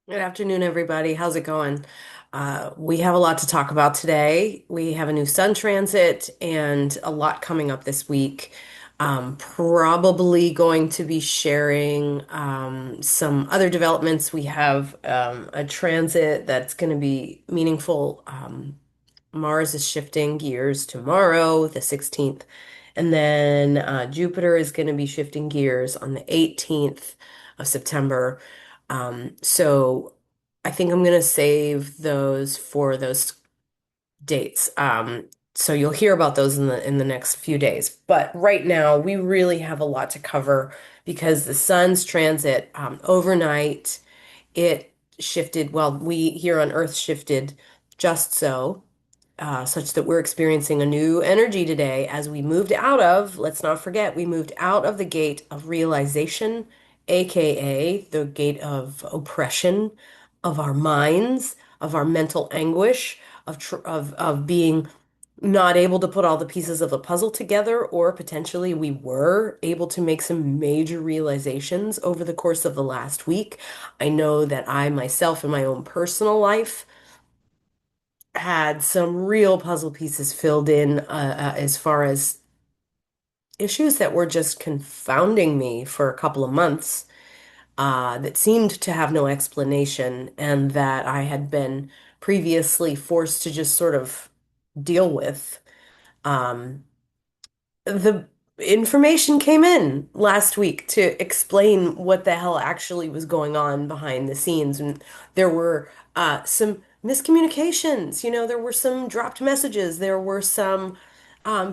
Good afternoon, everybody. How's it going? We have a lot to talk about today. We have a new sun transit and a lot coming up this week. Probably going to be sharing some other developments. We have a transit that's going to be meaningful. Mars is shifting gears tomorrow, the 16th, and then Jupiter is going to be shifting gears on the 18th of September. So I think I'm going to save those for those dates. So you'll hear about those in the next few days. But right now, we really have a lot to cover because the sun's transit overnight, it shifted, well, we here on Earth shifted just so such that we're experiencing a new energy today as we moved out of, let's not forget, we moved out of the gate of realization, aka the gate of oppression of our minds, of our mental anguish, of being not able to put all the pieces of the puzzle together, or potentially we were able to make some major realizations over the course of the last week. I know that I myself in my own personal life had some real puzzle pieces filled in as far as issues that were just confounding me for a couple of months that seemed to have no explanation and that I had been previously forced to just sort of deal with. Um, the information came in last week to explain what the hell actually was going on behind the scenes. And there were some miscommunications, there were some dropped messages, there were some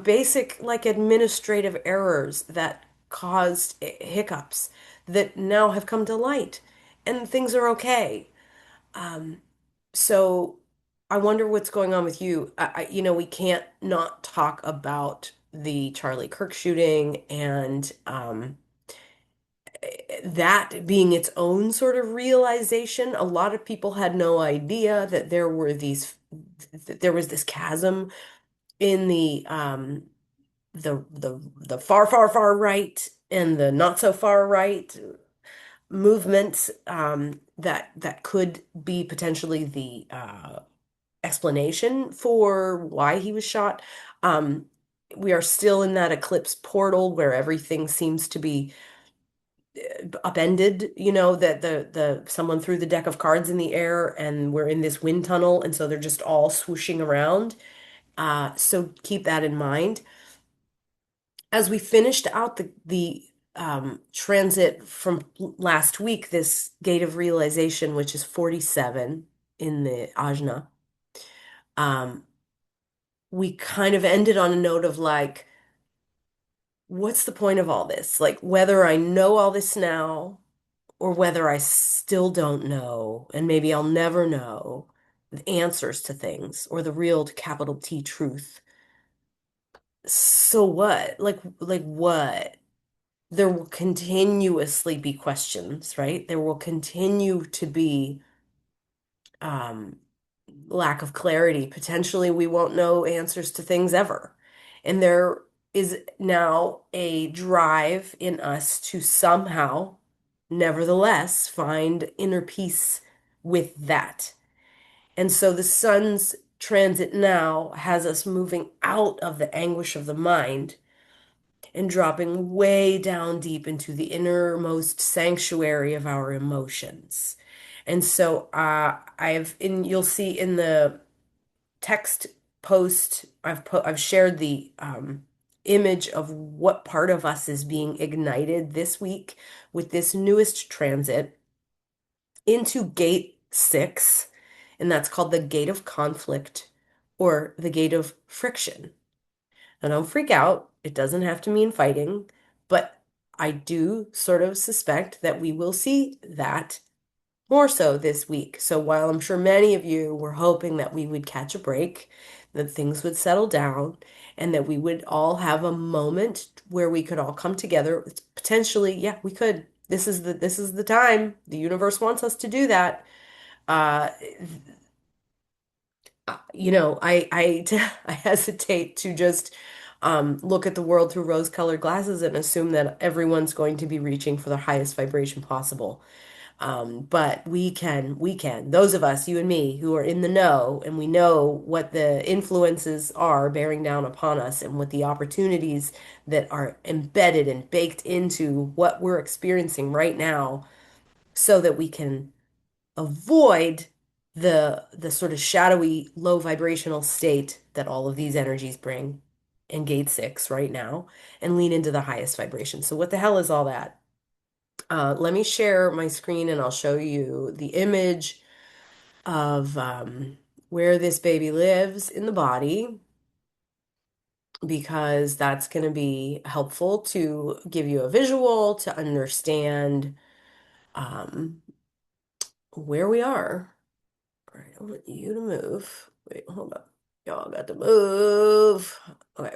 basic, like, administrative errors that caused hiccups that now have come to light, and things are okay. So I wonder what's going on with you. We can't not talk about the Charlie Kirk shooting and that being its own sort of realization. A lot of people had no idea that that there was this chasm in the far, far, far right and the not so far right movements that could be potentially the explanation for why he was shot. Um, we are still in that eclipse portal where everything seems to be upended, that the someone threw the deck of cards in the air and we're in this wind tunnel, and so they're just all swooshing around. So keep that in mind. As we finished out the transit from last week, this gate of realization, which is 47 in the ajna, um, we kind of ended on a note of like, what's the point of all this? Like, whether I know all this now or whether I still don't know, and maybe I'll never know the answers to things or the real capital T truth. So what? Like what? There will continuously be questions, right? There will continue to be um, lack of clarity. Potentially, we won't know answers to things ever. And there is now a drive in us to somehow, nevertheless, find inner peace with that. And so the sun's transit now has us moving out of the anguish of the mind and dropping way down deep into the innermost sanctuary of our emotions. And so you'll see in the text post, I've shared the image of what part of us is being ignited this week with this newest transit into gate 6, and that's called the gate of conflict or the gate of friction. Now, don't freak out. It doesn't have to mean fighting, but I do sort of suspect that we will see that more so this week. So while I'm sure many of you were hoping that we would catch a break, that things would settle down, and that we would all have a moment where we could all come together, potentially, yeah, we could. This is the time. The universe wants us to do that. Uh, I hesitate to just look at the world through rose-colored glasses and assume that everyone's going to be reaching for the highest vibration possible. But we can, those of us, you and me, who are in the know and we know what the influences are bearing down upon us and what the opportunities that are embedded and baked into what we're experiencing right now so that we can avoid the sort of shadowy, low vibrational state that all of these energies bring in gate six right now and lean into the highest vibration. So what the hell is all that? Let me share my screen and I'll show you the image of where this baby lives in the body because that's going to be helpful to give you a visual to understand um, where we are. All right, I want you to move. Wait, hold up. Y'all got to move. Okay.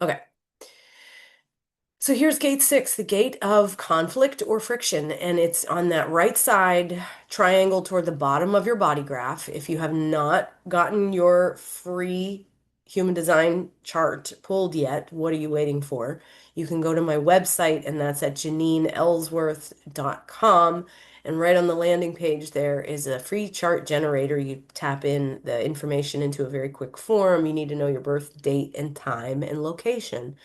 Okay. So here's gate six, the gate of conflict or friction, and it's on that right side triangle toward the bottom of your body graph. If you have not gotten your free human design chart pulled yet, what are you waiting for? You can go to my website, and that's at janineellsworth.com. And right on the landing page, there is a free chart generator. You tap in the information into a very quick form. You need to know your birth date and time and location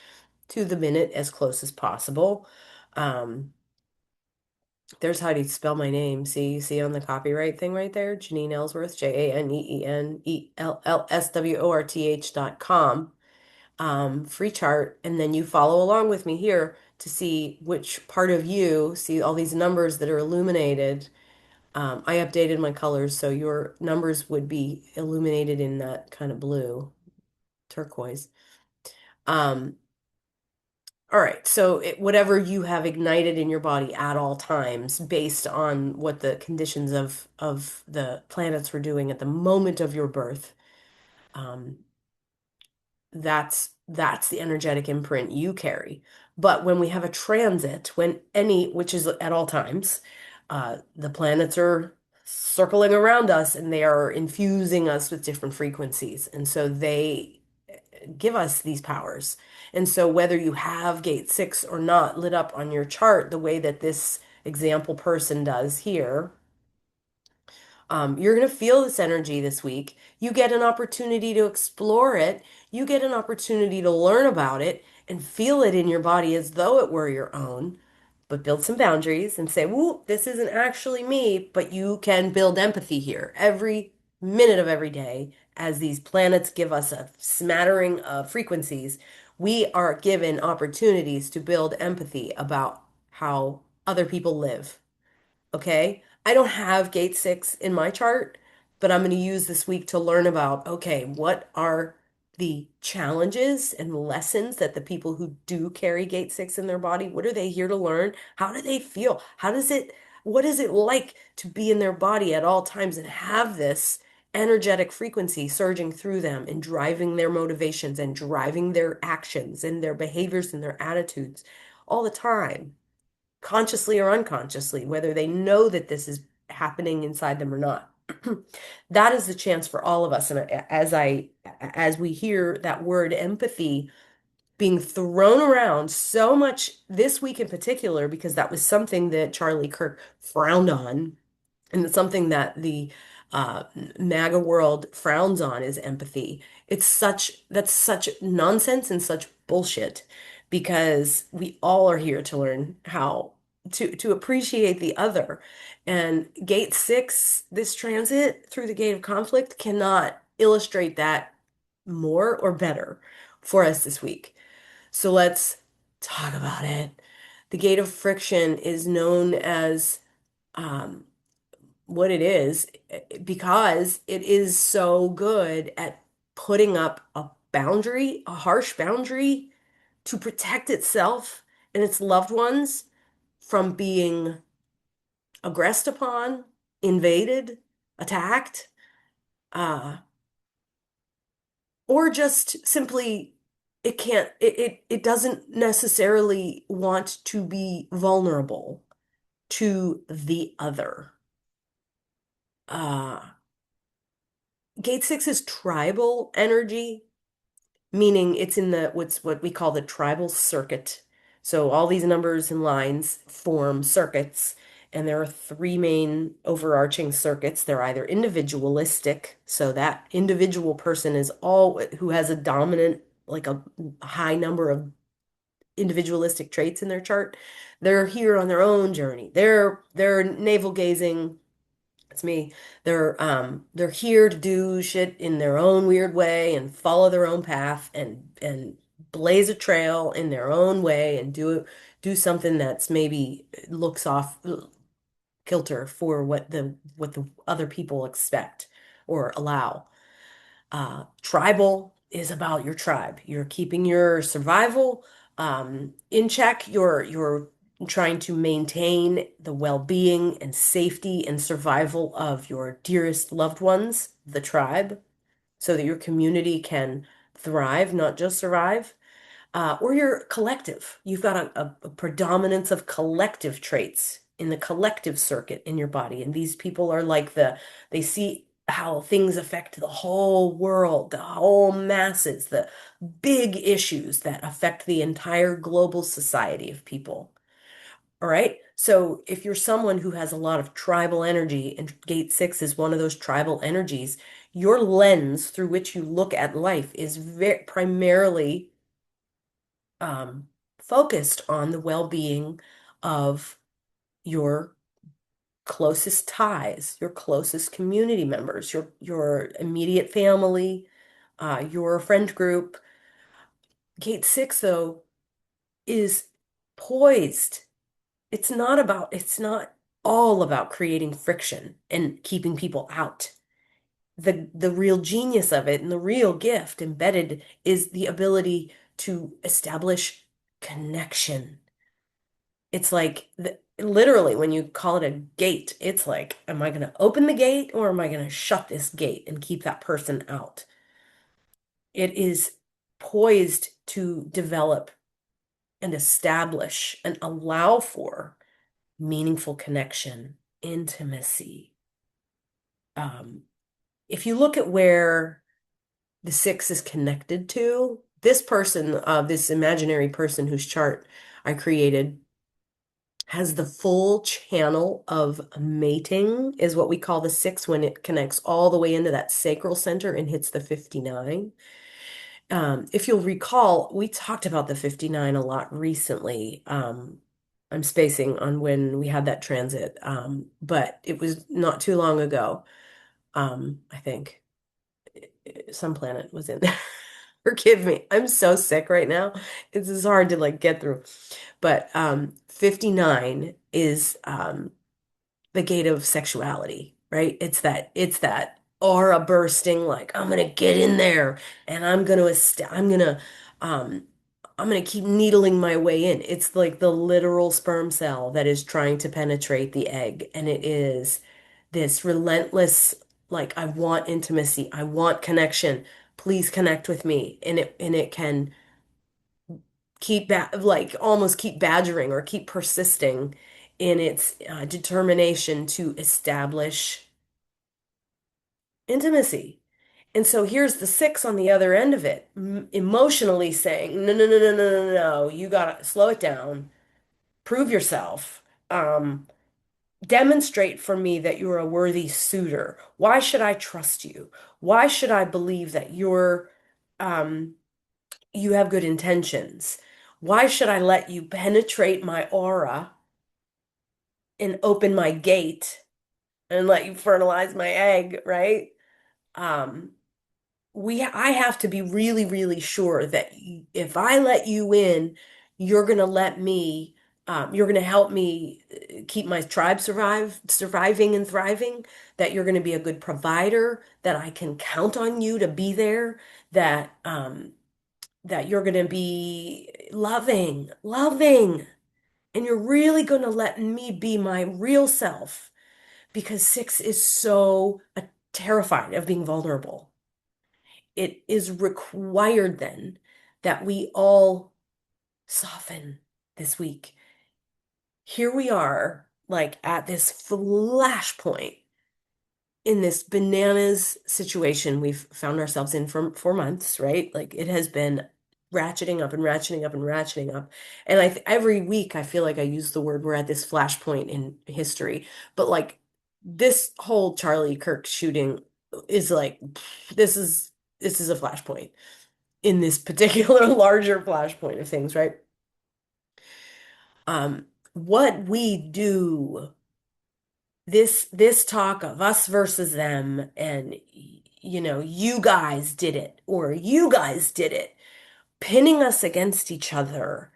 to the minute as close as possible. Um, there's how to spell my name. See, you see on the copyright thing right there, Janine Ellsworth, JaneneEllsworth.com. Free chart, and then you follow along with me here to see which part of you, see all these numbers that are illuminated. I updated my colors, so your numbers would be illuminated in that kind of blue, turquoise. Um, All right, so whatever you have ignited in your body at all times, based on what the conditions of the planets were doing at the moment of your birth, um, that's the energetic imprint you carry. But when we have a transit, which is at all times, the planets are circling around us and they are infusing us with different frequencies, and so they give us these powers. And so whether you have gate six or not lit up on your chart the way that this example person does here, you're going to feel this energy this week. You get an opportunity to explore it. You get an opportunity to learn about it and feel it in your body as though it were your own. But build some boundaries and say, "Woo, this isn't actually me." But you can build empathy here every minute of every day as these planets give us a smattering of frequencies. We are given opportunities to build empathy about how other people live. Okay. I don't have gate six in my chart, but I'm going to use this week to learn about, okay, what are the challenges and lessons that the people who do carry gate six in their body, what are they here to learn? How do they feel? What is it like to be in their body at all times and have this energetic frequency surging through them and driving their motivations and driving their actions and their behaviors and their attitudes all the time? Consciously or unconsciously, whether they know that this is happening inside them or not. That is the chance for all of us. And as we hear that word empathy being thrown around so much this week in particular, because that was something that Charlie Kirk frowned on and it's something that the uh, MAGA world frowns on is empathy. That's such nonsense and such bullshit because we all are here to learn how to appreciate the other. And gate six, this transit through the gate of conflict cannot illustrate that more or better for us this week. So let's talk about it. The gate of friction is known as um, what it is because it is so good at putting up a boundary, a harsh boundary to protect itself and its loved ones from being aggressed upon, invaded, attacked, uh, or just simply it doesn't necessarily want to be vulnerable to the other. Uh, Gate six is tribal energy, meaning it's in what we call the tribal circuit. So all these numbers and lines form circuits, And there are three main overarching circuits. They're either individualistic, so that individual person is all who has a dominant, like a high number of individualistic traits in their chart. They're here on their own journey. They're navel gazing. It's me. They're here to do shit in their own weird way and follow their own path and blaze a trail in their own way and do something that's maybe looks off kilter for what the other people expect or allow. Tribal is about your tribe. You're keeping your survival in check. You're trying to maintain the well-being and safety and survival of your dearest loved ones, the tribe, so that your community can thrive, not just survive. Or you're collective. You've got a predominance of collective traits in the collective circuit in your body. And these people are like they see how things affect the whole world, the whole masses, the big issues that affect the entire global society of people. All right. So if you're someone who has a lot of tribal energy, and gate six is one of those tribal energies, your lens through which you look at life is very primarily um, focused on the well-being of your closest ties, your closest community members, your immediate family, your friend group. Gate six, though, is poised. It's not all about creating friction and keeping people out. The real genius of it and the real gift embedded is the ability to establish connection. It's like literally when you call it a gate, it's like, am I going to open the gate or am I going to shut this gate and keep that person out? It is poised to develop and establish and allow for meaningful connection, intimacy. Um, if you look at where the six is connected to, this person, this imaginary person whose chart I created has the full channel of mating, is what we call the six when it connects all the way into that sacral center and hits the 59. If you'll recall, we talked about the 59 a lot recently. I'm spacing on when we had that transit, but it was not too long ago. I think some planet was in there. Forgive me. I'm so sick right now. It's just hard to like get through. But 59 is the gate of sexuality, right? It's that aura bursting, like I'm gonna get in there and um I'm gonna keep needling my way in. It's like the literal sperm cell that is trying to penetrate the egg, and it is this relentless, like I want intimacy, I want connection. Please connect with me. And it can like almost keep badgering or keep persisting in its determination to establish intimacy. And so here's the six on the other end of it, emotionally saying, no, no, no, no, no, no, no, you gotta slow it down, prove yourself, demonstrate for me that you're a worthy suitor. Why should I trust you? Why should I believe that um, you have good intentions? Why should I let you penetrate my aura and open my gate and let you fertilize my egg, right? Um, I have to be really, really sure that if I let you in, you're gonna let me, you're gonna help me keep my tribe surviving and thriving, that you're gonna be a good provider, that I can count on you to be there, that you're gonna be loving, and you're really gonna let me be my real self because six is so terrified of being vulnerable. It is required then that we all soften this week. Here we are, like at this flashpoint in this bananas situation we've found ourselves in for months, right? Like it has been ratcheting up and ratcheting up and ratcheting up. And every week I feel like I use the word we're at this flashpoint in history. But like this whole Charlie Kirk shooting is like this is a flashpoint in this particular larger flashpoint of things, right? What we do, this talk of us versus them, and you guys did it or you guys did it, pinning us against each other,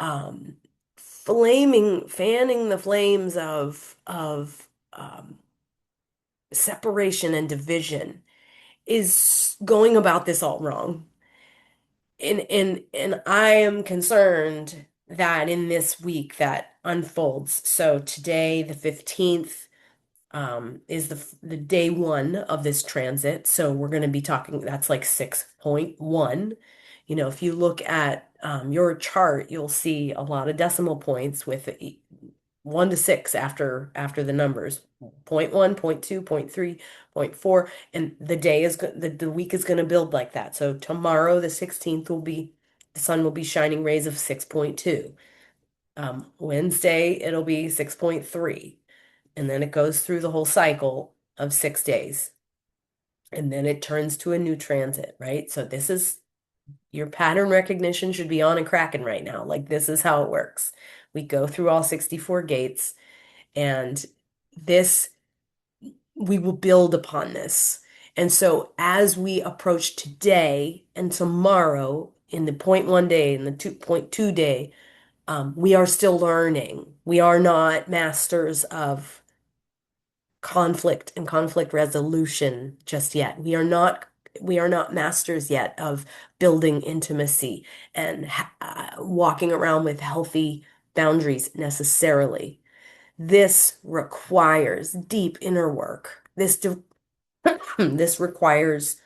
um, fanning the flames of separation and division is going about this all wrong. And I am concerned that in this week that unfolds. So today, the 15th, is the day one of this transit. So we're going to be talking, that's like 6.1. If you look at your chart, you'll see a lot of decimal points with 1 to 6 after the numbers. Point 1, point 2, point 3, point 4, and the week is going to build like that. So tomorrow, the 16th, the sun will be shining rays of 6.2. Wednesday, it'll be 6.3. And then it goes through the whole cycle of 6 days. And then it turns to a new transit, right? So this is your pattern recognition should be on and cracking right now. Like this is how it works. We go through all 64 gates, and this we will build upon this. And so as we approach today and tomorrow in the point one day and the 2.2 day, we are still learning. We are not masters of conflict and conflict resolution just yet. We are not masters yet of building intimacy and walking around with healthy boundaries necessarily. This requires deep inner work. This requires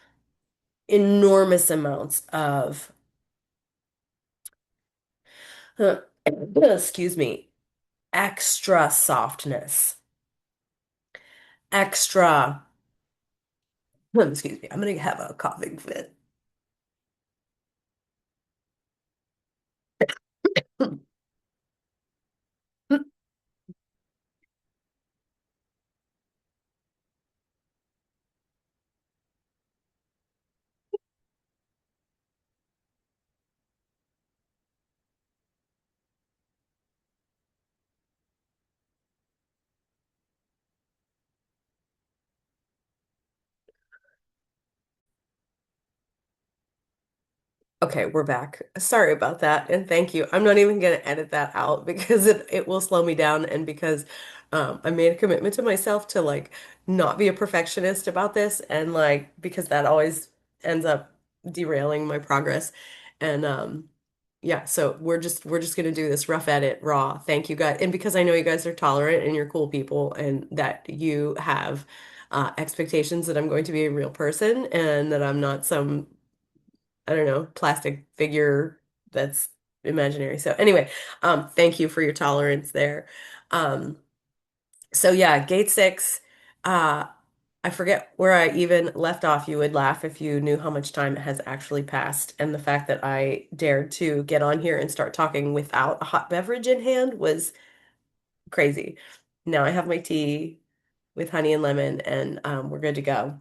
enormous amounts of excuse me, extra softness, extra excuse me, I'm gonna have a coughing fit. Okay, we're back. Sorry about that, and thank you. I'm not even going to edit that out because it will slow me down, and because I made a commitment to myself to like not be a perfectionist about this, and like because that always ends up derailing my progress. And yeah, so we're just gonna do this rough edit raw. Thank you guys, and because I know you guys are tolerant and you're cool people, and that you have expectations that I'm going to be a real person and that I'm not some I don't know, plastic figure that's imaginary. So anyway, thank you for your tolerance there. Um, so yeah, gate six, uh, I forget where I even left off. You would laugh if you knew how much time has actually passed. And the fact that I dared to get on here and start talking without a hot beverage in hand was crazy. Now I have my tea with honey and lemon, and we're good to go.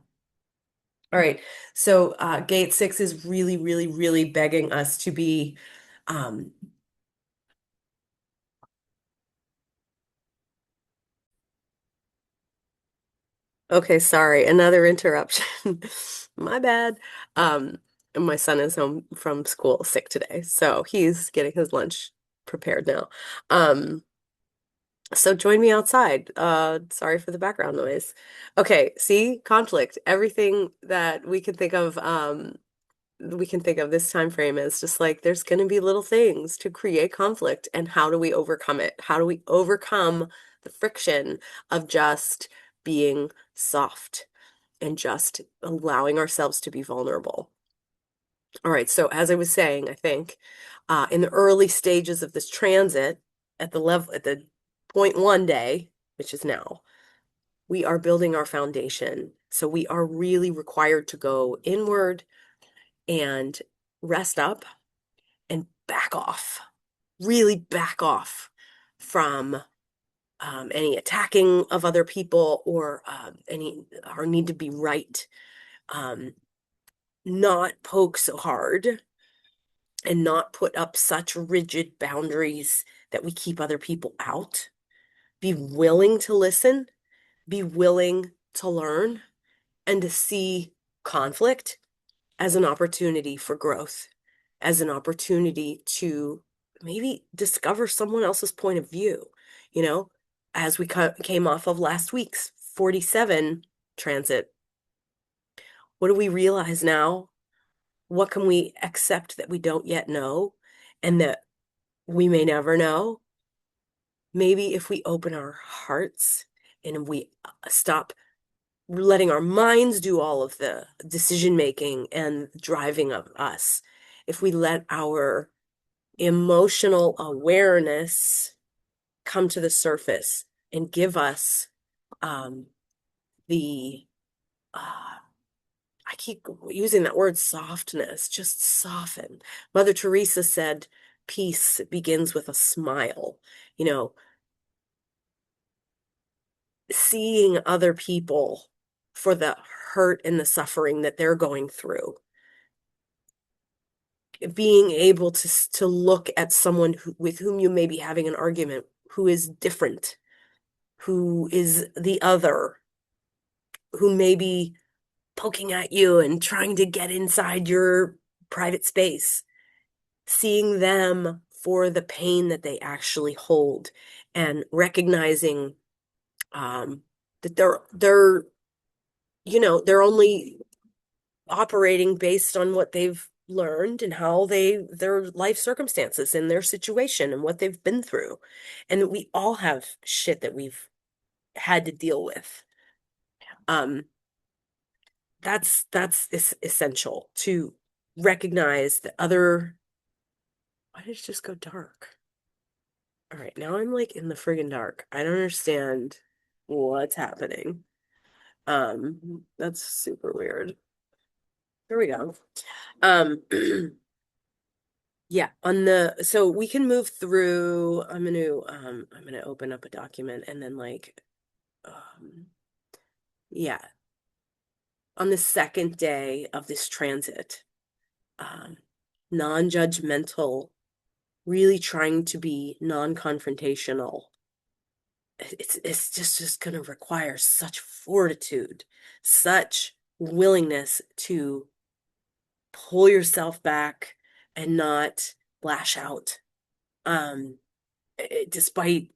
All right. So gate six is really, really, really begging us to be um okay, sorry, another interruption. My bad. Um my son is home from school sick today, so he's getting his lunch prepared now. Um so join me outside. Sorry for the background noise. Okay, see, conflict. Everything that we can think of this time frame as just like there's going to be little things to create conflict, and how do we overcome it? How do we overcome the friction of just being soft and just allowing ourselves to be vulnerable? All right, so as I was saying, I think in the early stages of this transit, at the point one day, which is now, we are building our foundation. So we are really required to go inward and rest up back off, really back off from any attacking of other people or any our need to be right. Um, not poke so hard and not put up such rigid boundaries that we keep other people out. Be willing to listen, be willing to learn, and to see conflict as an opportunity for growth, as an opportunity to maybe discover someone else's point of view. You know, as we came off of last week's 47 transit, what do we realize now? What can we accept that we don't yet know and that we may never know? Maybe if we open our hearts and we stop letting our minds do all of the decision making and driving of us, if we let our emotional awareness come to the surface and give us um, the I keep using that word softness, just soften. Mother Teresa said, peace begins with a smile. You know, seeing other people for the hurt and the suffering that they're going through, being able to look at someone with whom you may be having an argument, who is different, who is the other, who may be poking at you and trying to get inside your private space, seeing them for the pain that they actually hold and recognizing that they're they're only operating based on what they've learned and how their life circumstances and their situation and what they've been through, and that we all have shit that we've had to deal with. um that's essential to recognize the other. Why did it just go dark? All right, now I'm like in the friggin' dark. I don't understand what's happening. That's super weird. Here we go. Um, yeah, on the so we can move through. I'm gonna open up a document and then yeah, on the second day of this transit, um, non-judgmental, really trying to be non-confrontational. It's just going to require such fortitude, such willingness to pull yourself back and not lash out. Um, despite,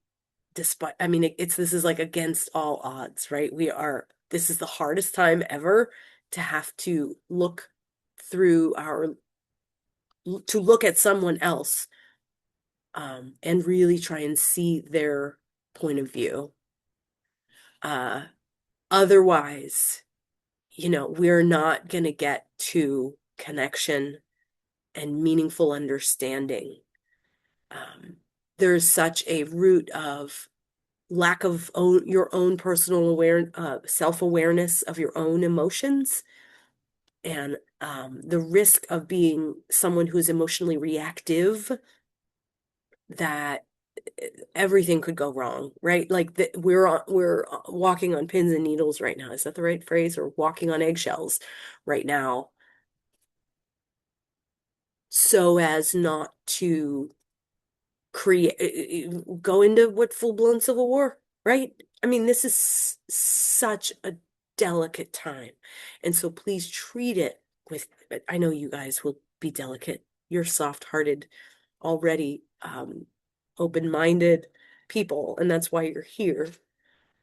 I mean, it's this is like against all odds, right? This is the hardest time ever to have to through our, to look at someone else, and really try and see their point of view. Uh, Otherwise, we're not going to get to connection and meaningful understanding. Um, there's such a root of lack of your own personal self-awareness of your own emotions, and the risk of being someone who's emotionally reactive, that everything could go wrong, right? Like we're walking on pins and needles right now. Is that the right phrase? Or walking on eggshells right now, so as not to go into what full-blown civil war, right? I mean, this is such a delicate time. And so please treat it with, I know you guys will be delicate. You're soft-hearted already, open-minded people, and that's why you're here.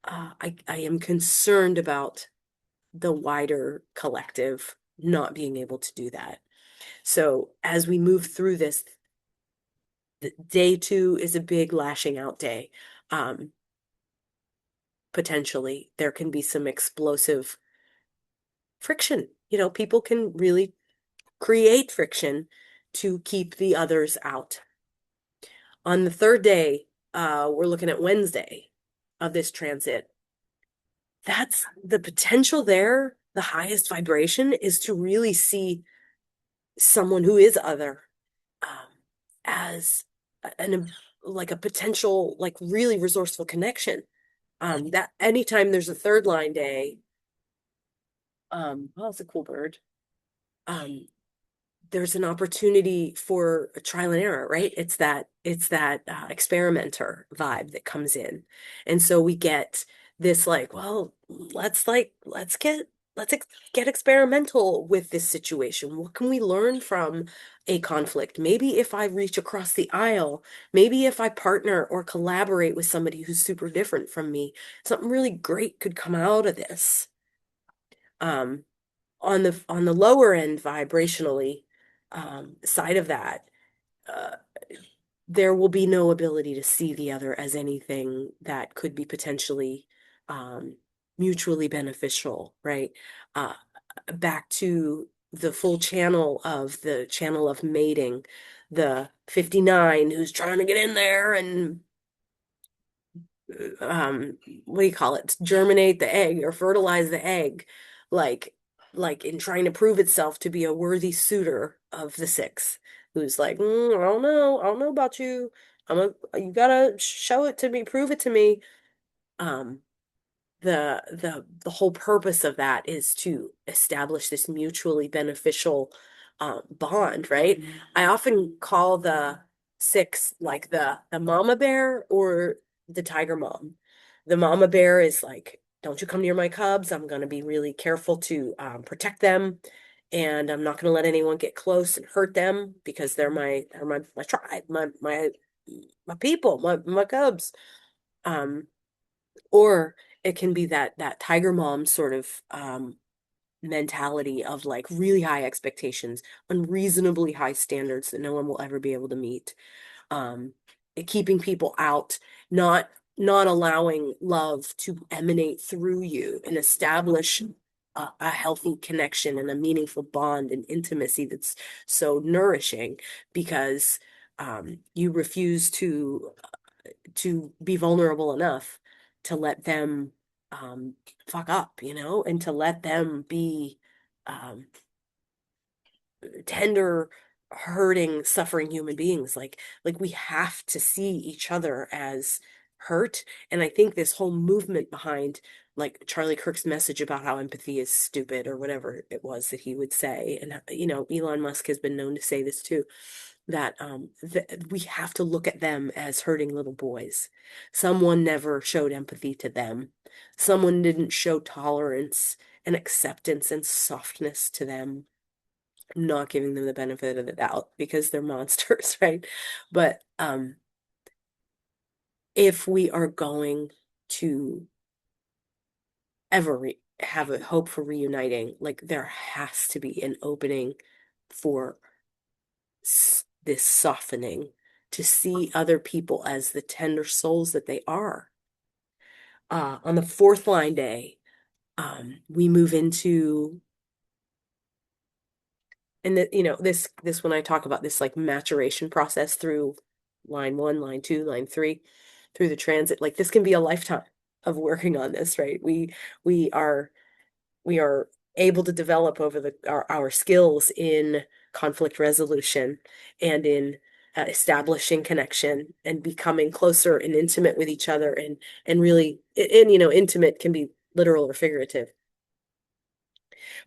I am concerned about the wider collective not being able to do that. So as we move through this, day 2 is a big lashing out day. Potentially, there can be some explosive friction. People can really create friction to keep the others out. On the third day, we're looking at Wednesday of this transit. That's the potential there. The highest vibration is to really see someone who is other, um, as an like a potential like really resourceful connection. That anytime there's a third line day, well, it's a cool bird. Um, there's an opportunity for a trial and error, right? It's that experimenter vibe that comes in. And so we get this like, well, let's get experimental with this situation. What can we learn from a conflict? Maybe if I reach across the aisle, maybe if I partner or collaborate with somebody who's super different from me, something really great could come out of this. Um, on the lower end vibrationally side of that, uh, there will be no ability to see the other as anything that could be potentially um, mutually beneficial, right? Uh, back to the channel of mating, the 59 who's trying to get in there and what do you call it? Germinate the egg or fertilize the egg, like like in trying to prove itself to be a worthy suitor of the six, who's like, I don't know about you. You gotta show it to me, prove it to me. Um, the whole purpose of that is to establish this mutually beneficial bond, right? I often call the six like the mama bear or the tiger mom. The mama bear is like, don't you come near my cubs. I'm going to be really careful to protect them, and I'm not going to let anyone get close and hurt them because they're my tribe, my people, my cubs. Um, or it can be that tiger mom sort of mentality of like really high expectations, unreasonably high standards that no one will ever be able to meet. Um, keeping people out, not allowing love to emanate through you and establish a healthy connection and a meaningful bond and intimacy that's so nourishing because you refuse to be vulnerable enough to let them um fuck up, and to let them be um tender, hurting, suffering human beings. Like we have to see each other as hurt. And I think this whole movement behind like Charlie Kirk's message about how empathy is stupid or whatever it was that he would say, and Elon Musk has been known to say this too, that we have to look at them as hurting little boys. Someone never showed empathy to them. Someone didn't show tolerance and acceptance and softness to them, not giving them the benefit of the doubt because they're monsters, right? But if we are going to ever have a hope for reuniting, like there has to be an opening for this softening to see other people as the tender souls that they are. On the fourth line day, we move into, and that this when I talk about this like maturation process through line one, line two, line three, through the transit, like this can be a lifetime of working on this, right? We are we are able to develop over our skills in conflict resolution and in establishing connection and becoming closer and intimate with each other, and really, and intimate can be literal or figurative,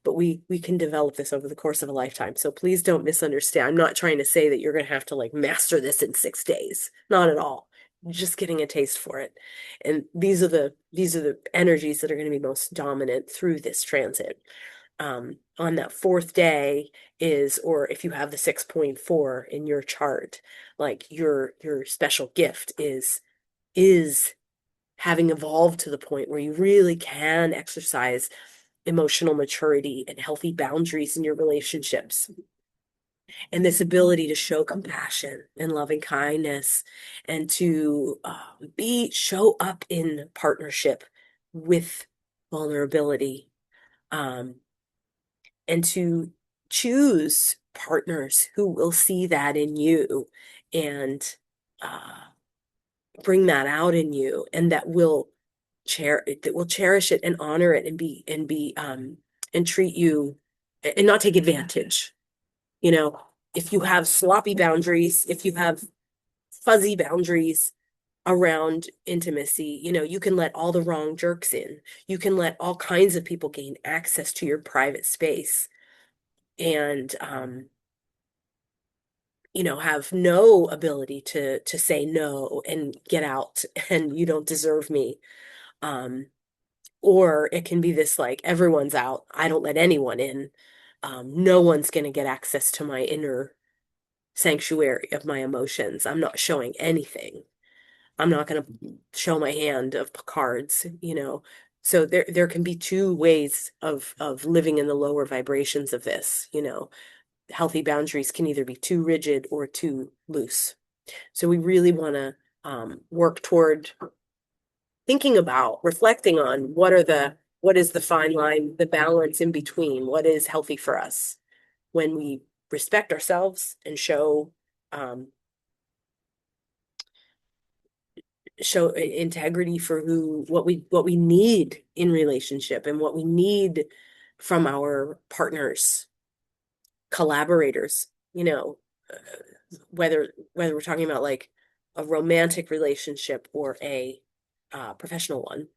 but we can develop this over the course of a lifetime. So please don't misunderstand. I'm not trying to say that you're going to have to like master this in 6 days. Not at all. Just getting a taste for it. And these are the energies that are going to be most dominant through this transit. On that fourth day is, or if you have the 6.4 in your chart, like your special gift is having evolved to the point where you really can exercise emotional maturity and healthy boundaries in your relationships. And this ability to show compassion and loving kindness and to show up in partnership with vulnerability, um, and to choose partners who will see that in you and uh, bring that out in you, and that will cherish it and honor it and treat you and not take advantage, you know. if you have sloppy boundaries, if you have fuzzy boundaries around intimacy, you can let all the wrong jerks in. You can let all kinds of people gain access to your private space and have no ability to say no and get out and you don't deserve me. Um, or it can be this like everyone's out. I don't let anyone in. No one's going to get access to my inner sanctuary of my emotions. I'm not showing anything. I'm not going to show my hand of cards. So there can be two ways of living in the lower vibrations of this. Healthy boundaries can either be too rigid or too loose. So we really want to work toward thinking about, reflecting on what is the fine line, the balance in between, what is healthy for us when we respect ourselves and um, show integrity for what we need in relationship and what we need from our partners, collaborators, whether we're talking about like a romantic relationship or a professional one,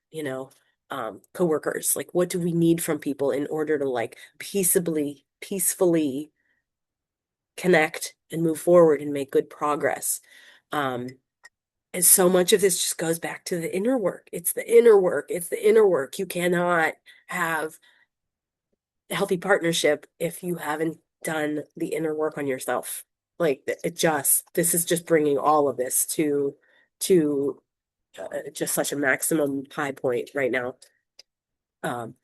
coworkers, like what do we need from people in order to like peacefully connect and move forward and make good progress. Um, and so much of this just goes back to the inner work. It's the inner work. It's the inner work. You cannot have a healthy partnership if you haven't done the inner work on yourself. Like this is just bringing all of this to just such a maximum high point right now. Um,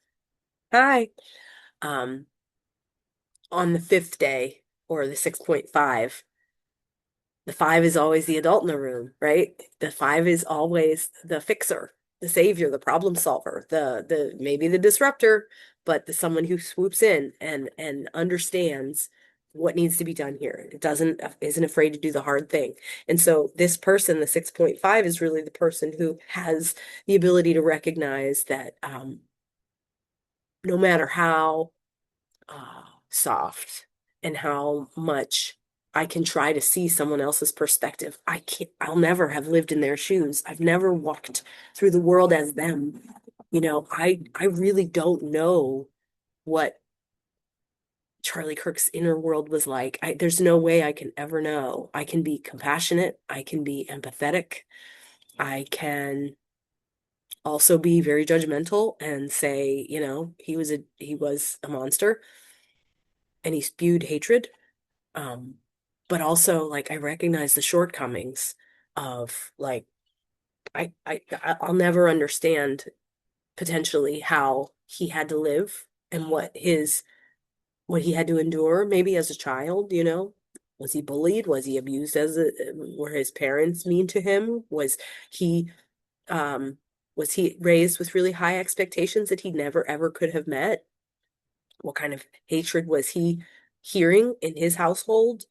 hi. Um, on the fifth day or the 6.5, the five is always the adult in the room, right? The five is always the fixer, the savior, the problem solver, the maybe the disruptor, but the someone who swoops in and understands what needs to be done here. It isn't afraid to do the hard thing. And so this person, the 6.5, is really the person who has the ability to recognize that no matter how soft and how much I can try to see someone else's perspective. I'll never have lived in their shoes. I've never walked through the world as them. I really don't know what Charlie Kirk's inner world was like. There's no way I can ever know. I can be compassionate. I can be empathetic. I can also be very judgmental and say, he was a monster and he spewed hatred. Um, but also like I recognize the shortcomings of like I'll never understand potentially how he had to live and what he had to endure maybe as a child. Was he bullied? Was he abused were his parents mean to him? He um was he raised with really high expectations that he never ever could have met? What kind of hatred was he hearing in his household?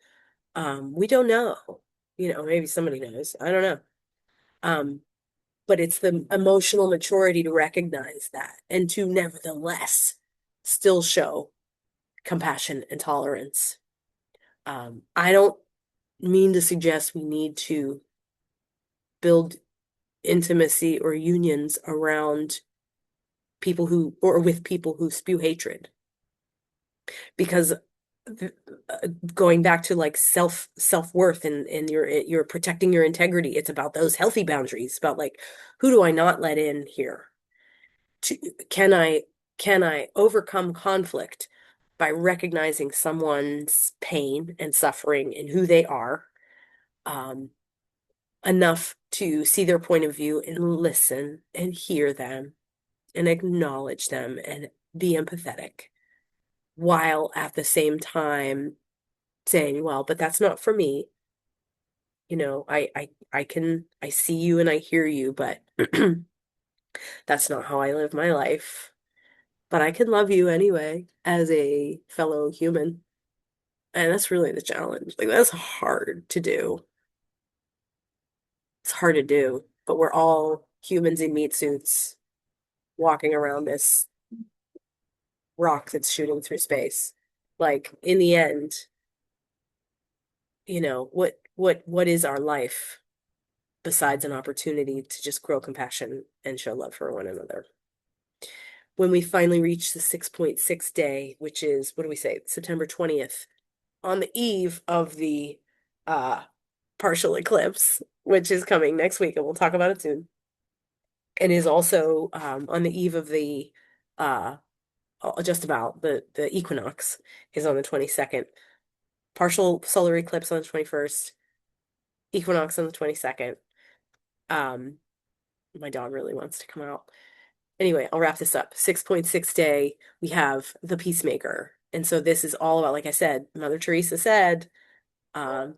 We don't know. Maybe somebody knows. I don't know. Um, but it's the emotional maturity to recognize that and to nevertheless still show compassion and tolerance. I don't mean to suggest we need to build intimacy or unions around people who or with people who spew hatred because going back to like self-worth and you're protecting your integrity. It's about those healthy boundaries, about like who do I not let in here? To, can I can I overcome conflict by recognizing someone's pain and suffering and who they are, um, enough to see their point of view and listen and hear them and acknowledge them and be empathetic while at the same time saying, well, but that's not for me. I see you and I hear you, but that's not how I live my life. But I can love you anyway as a fellow human. And that's really the challenge. Like that's hard to do. It's hard to do, but we're all humans in meat suits walking around this rock that's shooting through space. Like in the end, what is our life besides an opportunity to just grow compassion and show love for one another? When we finally reach the 6.6 day, which is, what do we say, September 20th, on the eve of the uh partial eclipse, which is coming next week, and we'll talk about it soon, and is also on the eve of the uh just about the equinox is on the 22nd. Partial solar eclipse on the 21st, equinox on the 22nd. Um, my dog really wants to come out. Anyway, I'll wrap this up. 6.6 day, we have the peacemaker. And so this is all about, like I said, Mother Teresa said, um,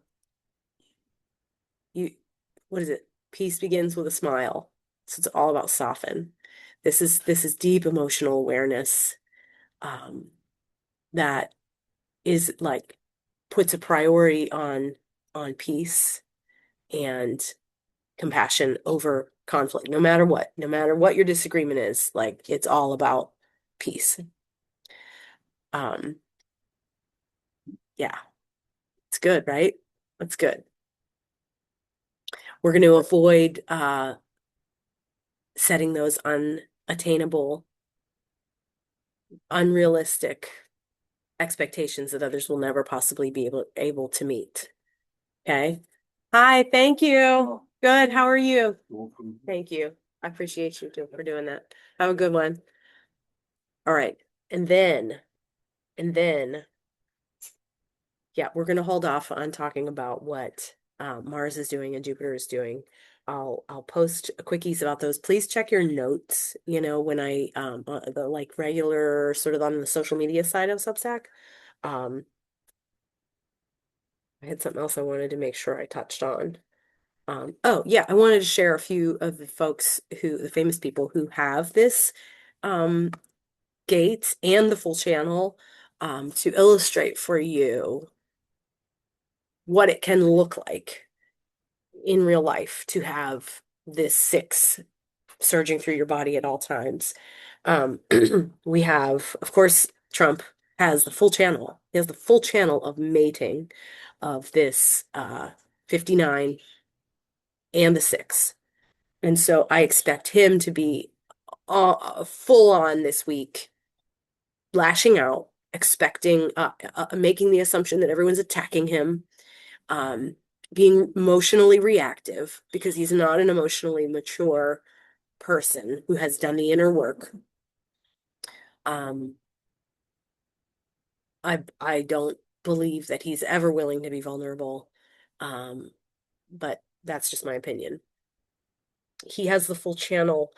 you, what is it? Peace begins with a smile. So it's all about soften. This is deep emotional awareness, um, that is like puts a priority on peace and compassion over conflict, no matter what your disagreement is, like it's all about peace. Um, yeah, it's good, right? That's good. We're going to avoid setting those unattainable, unrealistic expectations that others will never possibly be able to meet. Okay. Hi, thank you. Good. How are you? Thank you. I appreciate you too for doing that. Have a good one. All right. And then, yeah, we're going to hold off on talking about what Mars is doing and Jupiter is doing. I'll post quickies about those. Please check your notes, when I the like regular sort of on the social media side of Substack. Um, I had something else I wanted to make sure I touched on. Oh yeah, I wanted to share a few of the famous people who have this um gate and the full channel, to illustrate for you what it can look like in real life to have this six surging through your body at all times. Um, we have, of course, Trump has the full channel. He has the full channel of mating of this 59 and the six. And so I expect him to be full on this week, lashing out, expecting, making the assumption that everyone's attacking him, um, being emotionally reactive because he's not an emotionally mature person who has done the inner work. Um, I don't believe that he's ever willing to be vulnerable, um, but that's just my opinion. He has the full channel.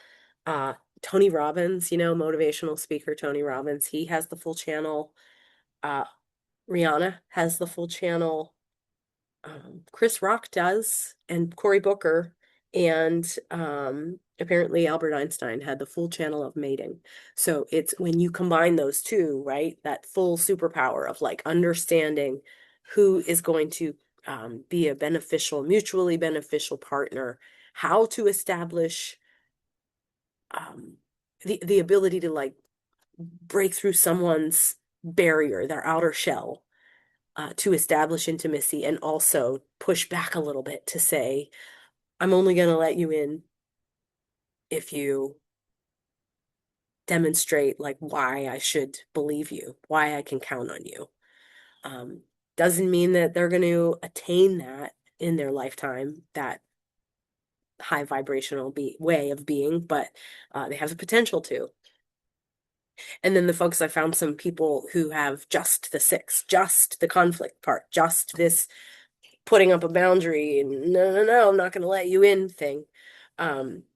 Uh, Tony Robbins, motivational speaker Tony Robbins, he has the full channel. Uh, Rihanna has the full channel. Chris Rock does, and Cory Booker, and apparently Albert Einstein had the full channel of mating. So it's when you combine those two, right? That full superpower of like understanding who is going to be a mutually beneficial partner, how to establish um, the ability to like break through someone's barrier, their outer shell, to establish intimacy and also push back a little bit to say, I'm only going to let you in if you demonstrate like why I should believe you, why I can count on you. Um, doesn't mean that they're going to attain that in their lifetime, that high vibrational way of being, but they have the potential to. And then the folks, I found some people who have just the six, just the conflict part, just this putting up a boundary and no, I'm not going to let you in thing.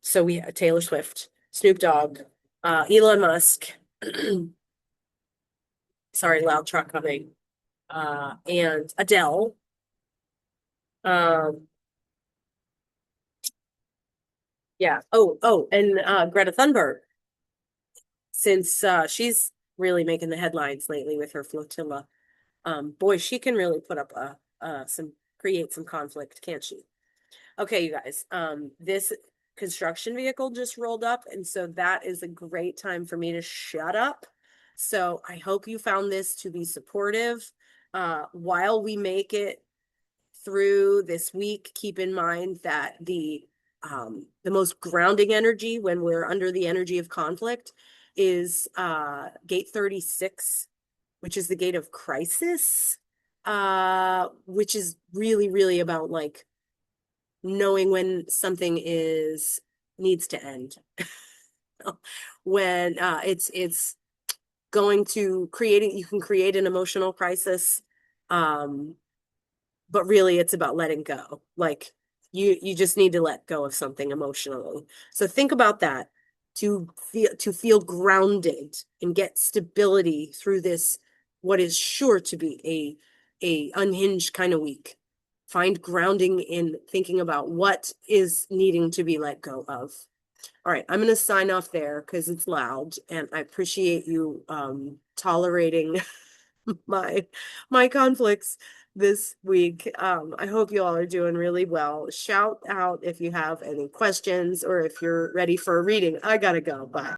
So we have Taylor Swift, Snoop Dogg, Elon Musk, sorry, loud truck coming, and Adele. Um, yeah. And Greta Thunberg, since she's really making the headlines lately with her flotilla. Boy, she can really put up create some conflict, can't she? Okay, you guys, this construction vehicle just rolled up, and so that is a great time for me to shut up. So I hope you found this to be supportive while we make it through this week, keep in mind that the most grounding energy when we're under the energy of conflict is gate 36, which is the gate of crisis, which is really, really about like knowing when something is needs to end. When it's going to creating, you can create an emotional crisis, um, but really it's about letting go. Like you just need to let go of something emotionally. So think about that to feel grounded and get stability through this what is sure to be a unhinged kind of week. Find grounding in thinking about what is needing to be let go of. All right, I'm going to sign off there because it's loud, and I appreciate you tolerating my my conflicts this week. I hope you all are doing really well. Shout out if you have any questions or if you're ready for a reading. I gotta go. Bye.